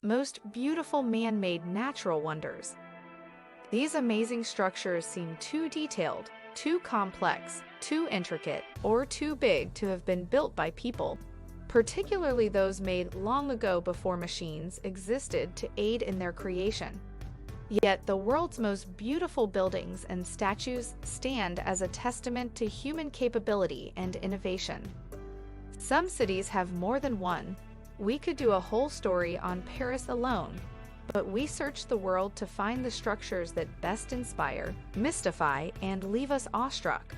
most beautiful man-made natural wonders. These amazing structures seem too detailed, too complex, too intricate, or too big to have been built by people, particularly those made long ago before machines existed to aid in their creation. Yet the world's most beautiful buildings and statues stand as a testament to human capability and innovation. Some cities have more than one. We could do a whole story on Paris alone, but we search the world to find the structures that best inspire, mystify, and leave us awestruck.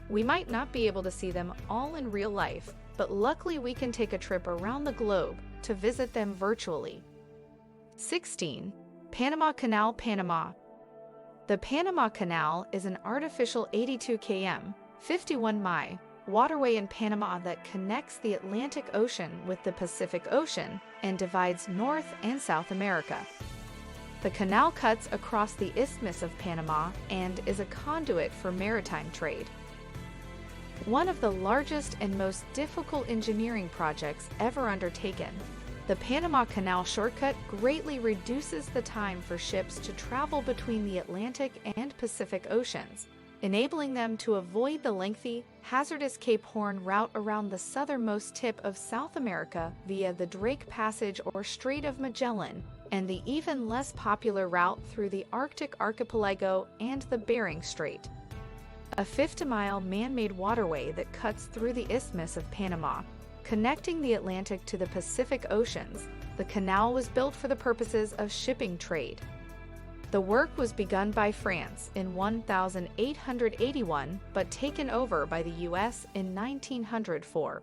We might not be able to see them all in real life, but luckily we can take a trip around the globe to visit them virtually. 16. Panama Canal, Panama. The Panama Canal is an artificial 82 km, 51 mi, waterway in Panama that connects the Atlantic Ocean with the Pacific Ocean and divides North and South America. The canal cuts across the Isthmus of Panama and is a conduit for maritime trade. One of the largest and most difficult engineering projects ever undertaken, the Panama Canal shortcut greatly reduces the time for ships to travel between the Atlantic and Pacific Oceans, enabling them to avoid the lengthy, hazardous Cape Horn route around the southernmost tip of South America via the Drake Passage or Strait of Magellan, and the even less popular route through the Arctic archipelago and the Bering Strait. A 50-mile man-made waterway that cuts through the Isthmus of Panama, connecting the Atlantic to the Pacific Oceans, the canal was built for the purposes of shipping trade. The work was begun by France in 1881 but taken over by the U.S. in 1904.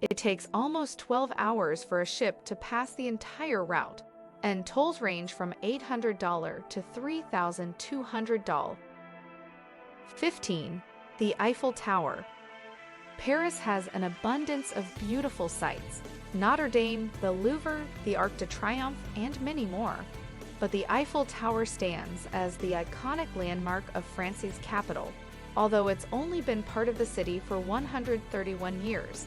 It takes almost 12 hours for a ship to pass the entire route, and tolls range from $800 to $3,200. 15. The Eiffel Tower. Paris has an abundance of beautiful sights: Notre Dame, the Louvre, the Arc de Triomphe, and many more. But the Eiffel Tower stands as the iconic landmark of France's capital, although it's only been part of the city for 131 years.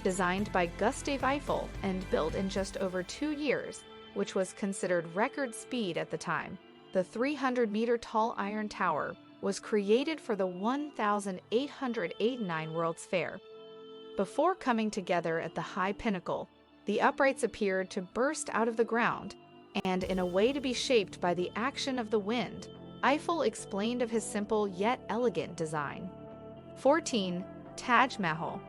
Designed by Gustave Eiffel and built in just over 2 years, which was considered record speed at the time, the 300-meter-tall Iron Tower was created for the 1889 World's Fair. Before coming together at the high pinnacle, the uprights appeared to burst out of the ground, and in a way to be shaped by the action of the wind, Eiffel explained of his simple yet elegant design. 14. Taj Mahal.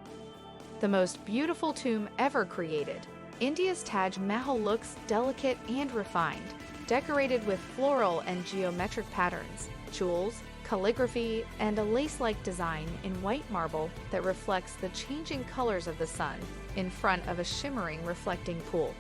The most beautiful tomb ever created, India's Taj Mahal looks delicate and refined, decorated with floral and geometric patterns, jewels, calligraphy, and a lace-like design in white marble that reflects the changing colors of the sun in front of a shimmering reflecting pool.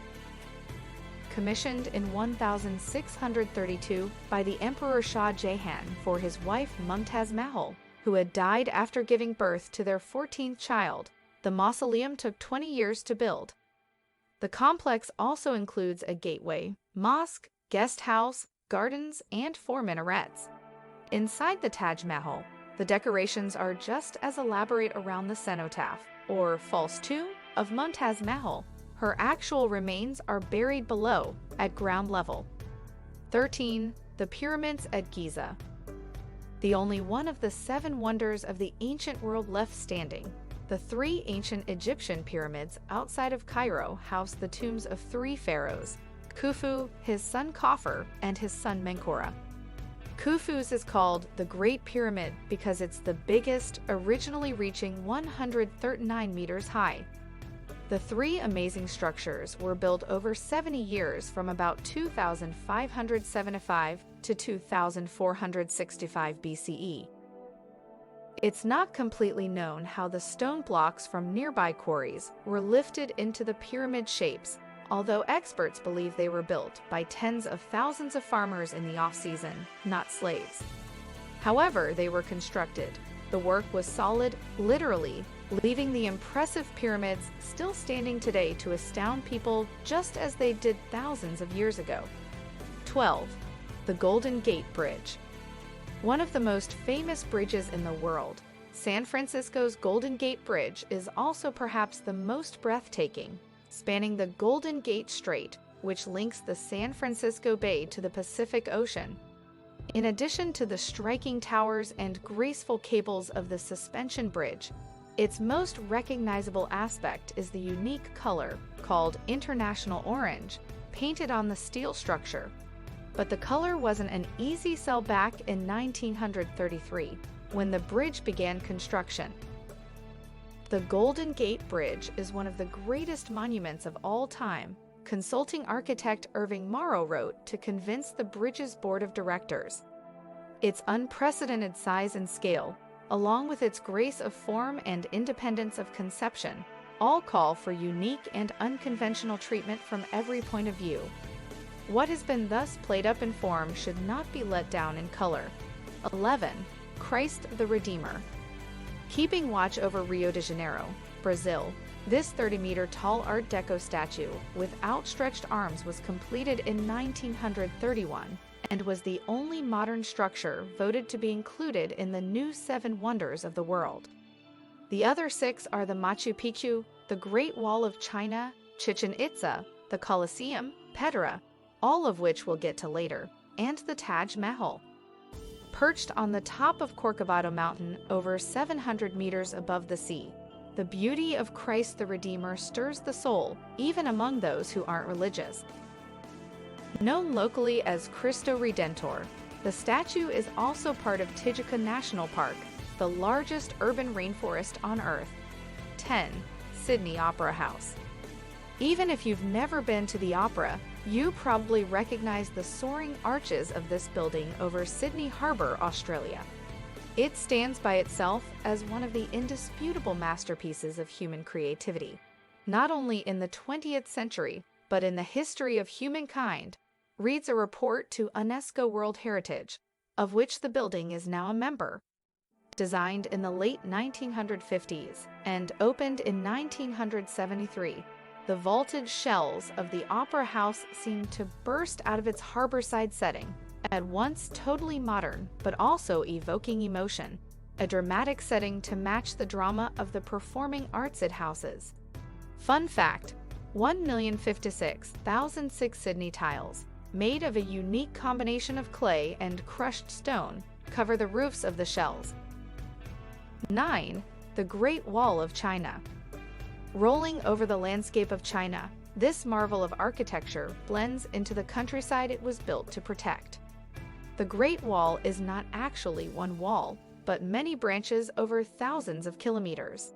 Commissioned in 1632 by the Emperor Shah Jahan for his wife Mumtaz Mahal, who had died after giving birth to their 14th child, the mausoleum took 20 years to build. The complex also includes a gateway, mosque, guest house, gardens, and 4 minarets. Inside the Taj Mahal, the decorations are just as elaborate around the cenotaph, or false tomb, of Mumtaz Mahal. Her actual remains are buried below, at ground level. 13. The Pyramids at Giza. The only one of the 7 wonders of the ancient world left standing, the 3 ancient Egyptian pyramids outside of Cairo house the tombs of 3 pharaohs: Khufu, his son Khafre, and his son Menkaure. Khufu's is called the Great Pyramid because it's the biggest, originally reaching 139 meters high. The 3 amazing structures were built over 70 years from about 2575 to 2465 BCE. It's not completely known how the stone blocks from nearby quarries were lifted into the pyramid shapes, although experts believe they were built by tens of thousands of farmers in the off-season, not slaves. However, they were constructed. The work was solid, literally, leaving the impressive pyramids still standing today to astound people just as they did thousands of years ago. 12. The Golden Gate Bridge. One of the most famous bridges in the world, San Francisco's Golden Gate Bridge is also perhaps the most breathtaking, spanning the Golden Gate Strait, which links the San Francisco Bay to the Pacific Ocean. In addition to the striking towers and graceful cables of the suspension bridge, its most recognizable aspect is the unique color, called International Orange, painted on the steel structure. But the color wasn't an easy sell back in 1933, when the bridge began construction. The Golden Gate Bridge is one of the greatest monuments of all time. Consulting architect Irving Morrow wrote to convince the bridge's board of directors. Its unprecedented size and scale, along with its grace of form and independence of conception, all call for unique and unconventional treatment from every point of view. What has been thus played up in form should not be let down in color. 11. Christ the Redeemer. Keeping watch over Rio de Janeiro, Brazil, this 30-meter tall Art Deco statue with outstretched arms was completed in 1931 and was the only modern structure voted to be included in the new 7 Wonders of the World. The other 6 are the Machu Picchu, the Great Wall of China, Chichen Itza, the Colosseum, Petra, all of which we'll get to later, and the Taj Mahal. Perched on the top of Corcovado Mountain over 700 meters above the sea, the beauty of Christ the Redeemer stirs the soul, even among those who aren't religious. Known locally as Cristo Redentor, the statue is also part of Titicaca National Park, the largest urban rainforest on Earth. 10. Sydney Opera House. Even if you've never been to the opera, you probably recognize the soaring arches of this building over Sydney Harbour, Australia. It stands by itself as one of the indisputable masterpieces of human creativity, not only in the 20th century, but in the history of humankind, reads a report to UNESCO World Heritage, of which the building is now a member. Designed in the late 1950s and opened in 1973, the vaulted shells of the Opera House seem to burst out of its harborside setting, at once totally modern but also evoking emotion, a dramatic setting to match the drama of the performing arts it houses. Fun fact: 1,056,006 Sydney tiles, made of a unique combination of clay and crushed stone, cover the roofs of the shells. 9. The Great Wall of China. Rolling over the landscape of China, this marvel of architecture blends into the countryside it was built to protect. The Great Wall is not actually one wall, but many branches over thousands of kilometers.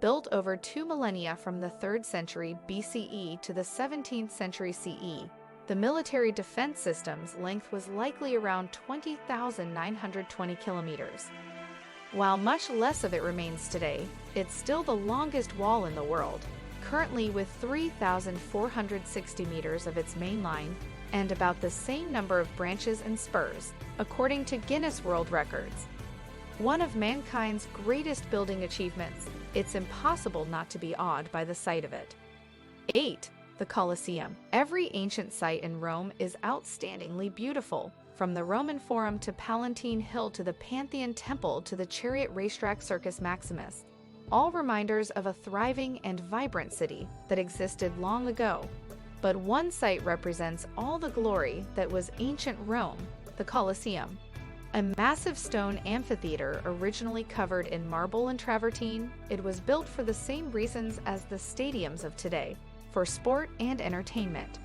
Built over 2 millennia from the 3rd century BCE to the 17th century CE, the military defense system's length was likely around 20,920 kilometers. While much less of it remains today, it's still the longest wall in the world, currently with 3,460 meters of its main line and about the same number of branches and spurs, according to Guinness World Records. One of mankind's greatest building achievements, it's impossible not to be awed by the sight of it. 8. The Colosseum. Every ancient site in Rome is outstandingly beautiful, from the Roman Forum to Palatine Hill to the Pantheon Temple to the Chariot Racetrack Circus Maximus, all reminders of a thriving and vibrant city that existed long ago. But one site represents all the glory that was ancient Rome, the Colosseum. A massive stone amphitheater originally covered in marble and travertine, it was built for the same reasons as the stadiums of today, for sport and entertainment.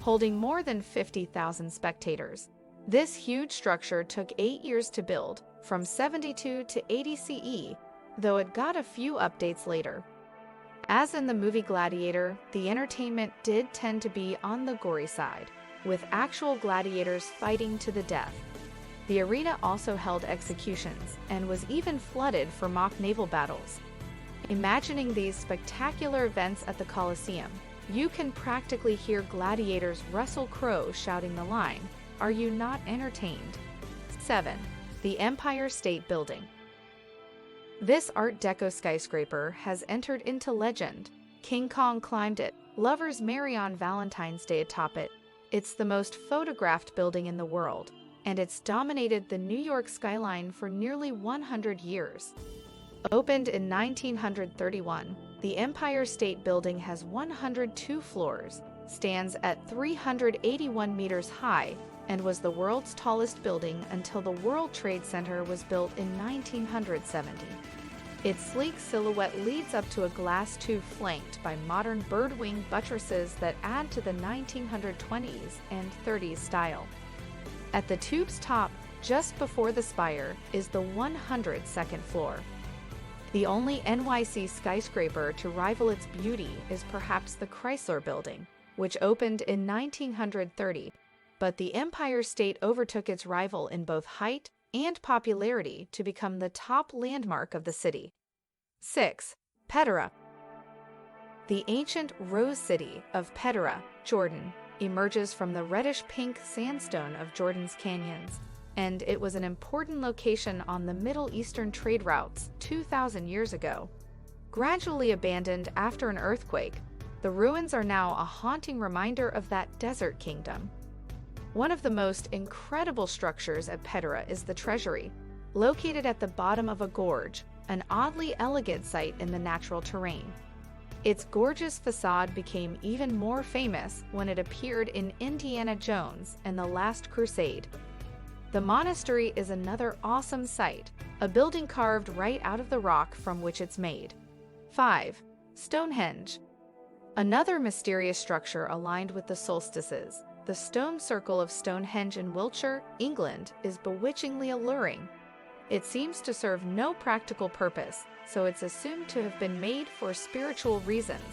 Holding more than 50,000 spectators, this huge structure took 8 years to build, from 72 to 80 CE, though it got a few updates later. As in the movie Gladiator, the entertainment did tend to be on the gory side, with actual gladiators fighting to the death. The arena also held executions and was even flooded for mock naval battles. Imagining these spectacular events at the Colosseum, you can practically hear gladiators Russell Crowe shouting the line, "Are you not entertained?" 7. The Empire State Building. This Art Deco skyscraper has entered into legend. King Kong climbed it, lovers marry on Valentine's Day atop it. It's the most photographed building in the world, and it's dominated the New York skyline for nearly 100 years. Opened in 1931, the Empire State Building has 102 floors, stands at 381 meters high and was the world's tallest building until the World Trade Center was built in 1970. Its sleek silhouette leads up to a glass tube flanked by modern bird-wing buttresses that add to the 1920s and 30s style. At the tube's top, just before the spire, is the 102nd floor. The only NYC skyscraper to rival its beauty is perhaps the Chrysler Building, which opened in 1930, but the Empire State overtook its rival in both height and popularity to become the top landmark of the city. 6. Petra. The ancient Rose City of Petra, Jordan, emerges from the reddish-pink sandstone of Jordan's canyons, and it was an important location on the Middle Eastern trade routes 2,000 years ago. Gradually abandoned after an earthquake, the ruins are now a haunting reminder of that desert kingdom. One of the most incredible structures at Petra is the Treasury, located at the bottom of a gorge, an oddly elegant site in the natural terrain. Its gorgeous facade became even more famous when it appeared in Indiana Jones and The Last Crusade. The monastery is another awesome sight, a building carved right out of the rock from which it's made. 5. Stonehenge. Another mysterious structure aligned with the solstices, the stone circle of Stonehenge in Wiltshire, England, is bewitchingly alluring. It seems to serve no practical purpose, so it's assumed to have been made for spiritual reasons.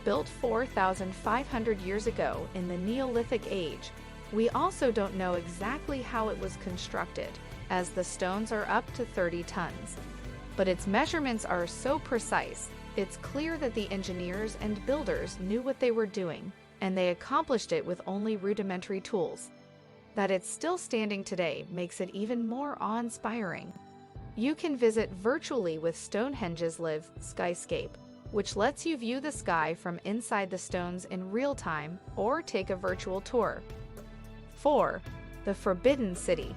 Built 4,500 years ago in the Neolithic age, we also don't know exactly how it was constructed, as the stones are up to 30 tons. But its measurements are so precise, it's clear that the engineers and builders knew what they were doing, and they accomplished it with only rudimentary tools. That it's still standing today makes it even more awe-inspiring. You can visit virtually with Stonehenge's Live Skyscape, which lets you view the sky from inside the stones in real time or take a virtual tour. 4. The Forbidden City.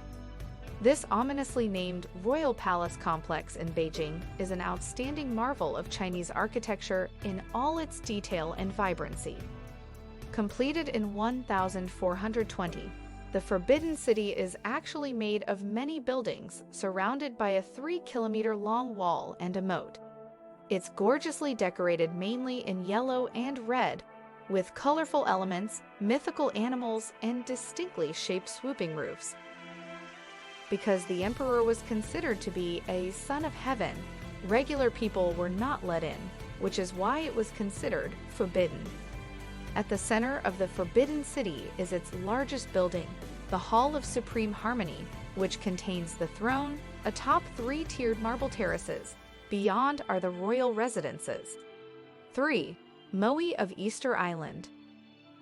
This ominously named Royal Palace complex in Beijing is an outstanding marvel of Chinese architecture in all its detail and vibrancy. Completed in 1420, the Forbidden City is actually made of many buildings surrounded by a 3-kilometer-long wall and a moat. It's gorgeously decorated mainly in yellow and red, with colorful elements, mythical animals, and distinctly shaped swooping roofs. Because the emperor was considered to be a son of heaven, regular people were not let in, which is why it was considered forbidden. At the center of the Forbidden City is its largest building, the Hall of Supreme Harmony, which contains the throne, atop 3-tiered marble terraces. Beyond are the royal residences. 3. Moai of Easter Island.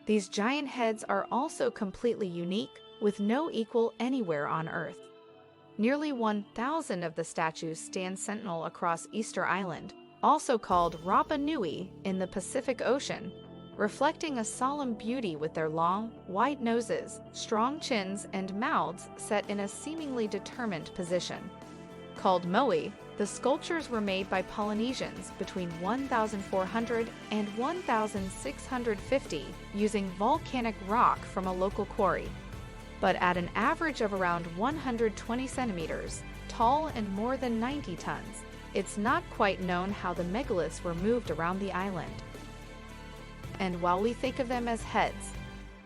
These giant heads are also completely unique, with no equal anywhere on Earth. Nearly 1,000 of the statues stand sentinel across Easter Island, also called Rapa Nui in the Pacific Ocean, reflecting a solemn beauty with their long, wide noses, strong chins, and mouths set in a seemingly determined position. Called moai, the sculptures were made by Polynesians between 1,400 and 1,650 using volcanic rock from a local quarry, but at an average of around 120 centimeters, tall and more than 90 tons. It's not quite known how the megaliths were moved around the island. And while we think of them as heads,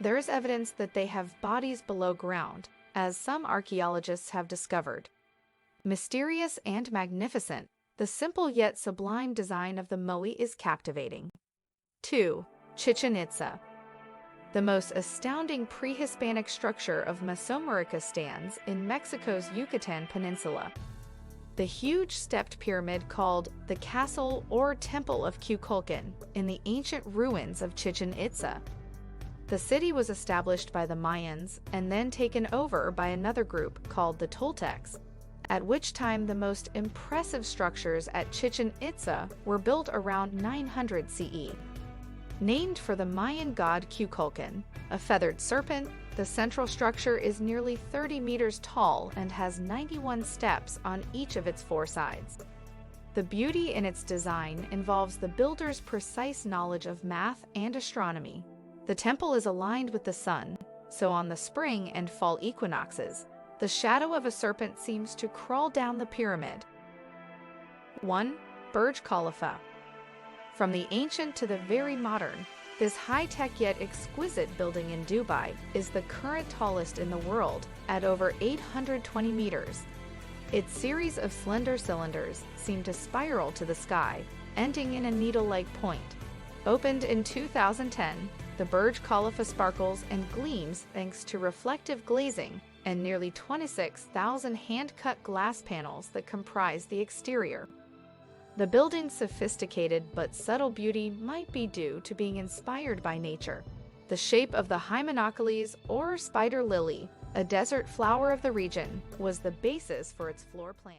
there is evidence that they have bodies below ground, as some archaeologists have discovered. Mysterious and magnificent, the simple yet sublime design of the moai is captivating. 2. Chichen Itza. The most astounding pre-Hispanic structure of Mesoamerica stands in Mexico's Yucatan Peninsula. The huge stepped pyramid called the Castle or Temple of Kukulkan in the ancient ruins of Chichen Itza. The city was established by the Mayans and then taken over by another group called the Toltecs, at which time the most impressive structures at Chichen Itza were built around 900 CE. Named for the Mayan god Kukulkan, a feathered serpent, the central structure is nearly 30 meters tall and has 91 steps on each of its 4 sides. The beauty in its design involves the builder's precise knowledge of math and astronomy. The temple is aligned with the sun, so on the spring and fall equinoxes, the shadow of a serpent seems to crawl down the pyramid. 1. Burj Khalifa. From the ancient to the very modern, this high-tech yet exquisite building in Dubai is the current tallest in the world at over 820 meters. Its series of slender cylinders seem to spiral to the sky, ending in a needle-like point. Opened in 2010, the Burj Khalifa sparkles and gleams thanks to reflective glazing and nearly 26,000 hand-cut glass panels that comprise the exterior. The building's sophisticated but subtle beauty might be due to being inspired by nature. The shape of the hymenocales or spider lily, a desert flower of the region, was the basis for its floor plan.